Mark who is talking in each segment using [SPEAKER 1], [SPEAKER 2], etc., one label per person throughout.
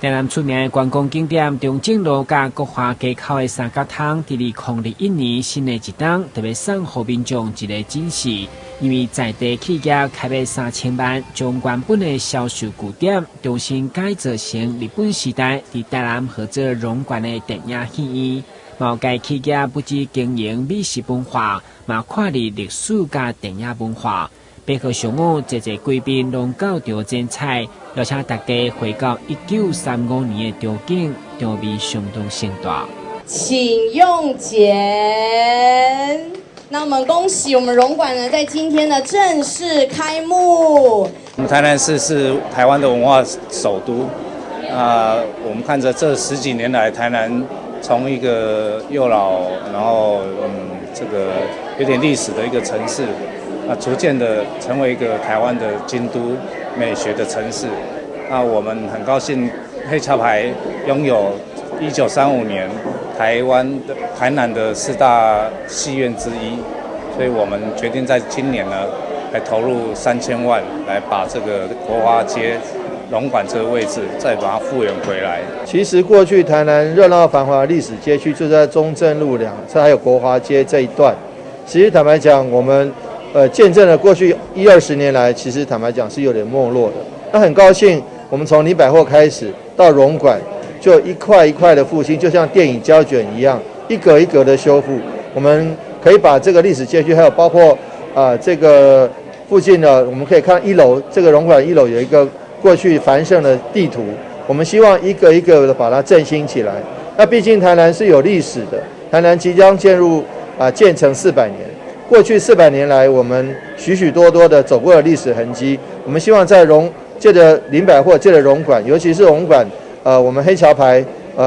[SPEAKER 1] 台南出名的观光景点中正路甲国华街口的三角汤，伫2021年新的一档，特别送予民众一个惊喜，因为在地企业开卖3000万，将原本的销售据点重新改造成日本时代伫台南合作荣馆的电影戏院。毛该企业不止经营美食文化，嘛看历史甲电影文化。背后上午，侪贵宾拢到场剪彩，邀请大家回到1935年的场景，场面相当盛大。
[SPEAKER 2] 请用剪。那我们恭喜我们荣馆呢，在今天的正式开幕。
[SPEAKER 3] 我们台南市是台湾的文化首都，我们看着这10几年来，台南从一个又老，然后这个有点历史的一个城市。逐渐的成为一个台湾的京都美学的城市。我们很高兴黑桥牌拥有1935年台南的4大戏院之一，所以我们决定在今年呢，来投入3000万，来把这个国华街荣馆这个位置再把它复原回来。
[SPEAKER 4] 其实过去台南热闹繁华的历史街区就在中正路2侧还有国华街这一段。其实坦白讲，我们见证了过去20年来，其实坦白讲是有点没落的。那很高兴，我们从林百货开始到荣馆，就一块一块的复兴，就像电影胶卷一样，一格一格的修复。我们可以把这个历史街区，还有包括这个附近的，我们可以看1楼，这个荣馆1楼有一个过去繁盛的地图。我们希望一个一个的把它振兴起来。那毕竟台南是有历史的，台南即将建成400年。过去400年来，我们许许多多的走过了历史痕迹。我们希望在借着林百货，借着荣馆，尤其是荣馆，我们黑桥牌，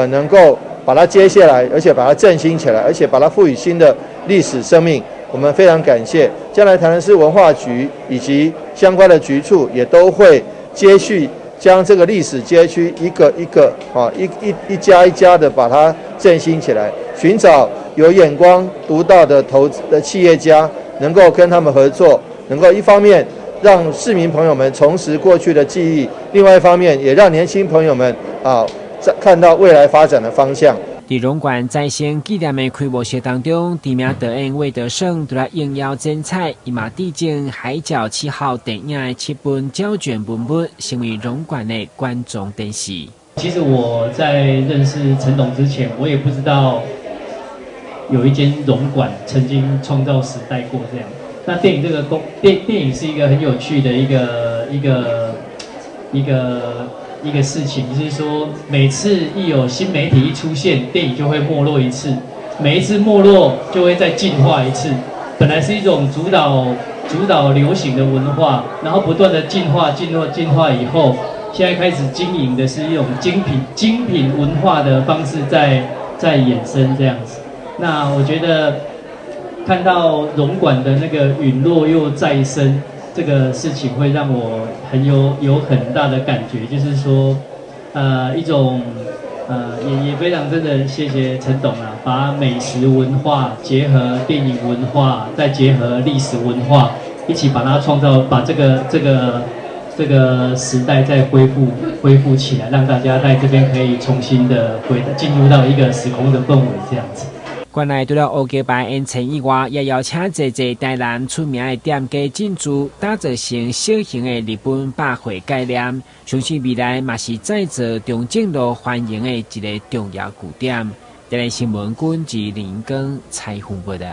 [SPEAKER 4] 能够把它接下来，而且把它振兴起来，而且把它赋予新的历史生命。我们非常感谢，将来台南市文化局以及相关的局处也都会接续将这个历史街区一个一个一家一家的把它振兴起来，寻找有眼光独到的投资的企业家，能够跟他们合作，能够一方面让市民朋友们重拾过去的记忆，另外一方面也让年轻朋友们看到未来发展的方向。
[SPEAKER 1] 伫荣馆再生纪念的开幕式当中，知名导演魏德胜就来应邀剪彩，伊嘛致敬《海角7号》电影的7本胶卷文本，成为荣馆的观众电视。
[SPEAKER 5] 其实我在认识陈董之前，我也不知道有一间荣馆曾经创造时代过这样。那电影是一个很有趣的一个事情，就是说每次一有新媒体一出现，电影就会没落一次，每一次没落就会再进化一次。本来是一种主导流行的文化，然后不断的进化以后，现在开始经营的是一种精品文化的方式在衍生这样子。那我觉得看到荣馆的那个陨落又再生这个事情，会让我有很大的感觉，就是说一种也非常真的谢谢陈董啊，把美食文化结合电影文化，再结合历史文化，一起把它创造，把这个时代再恢复起来，让大家在这边可以重新的进入到一个时空的氛围这样子。
[SPEAKER 1] 馆内除了乌鸡排烟尘以外，也邀请侪台南出名的店家进驻，打造成小型的日本百货概念。相信未来嘛是再造中正路欢迎的一个重要据点。台南新闻军及林根采访报道。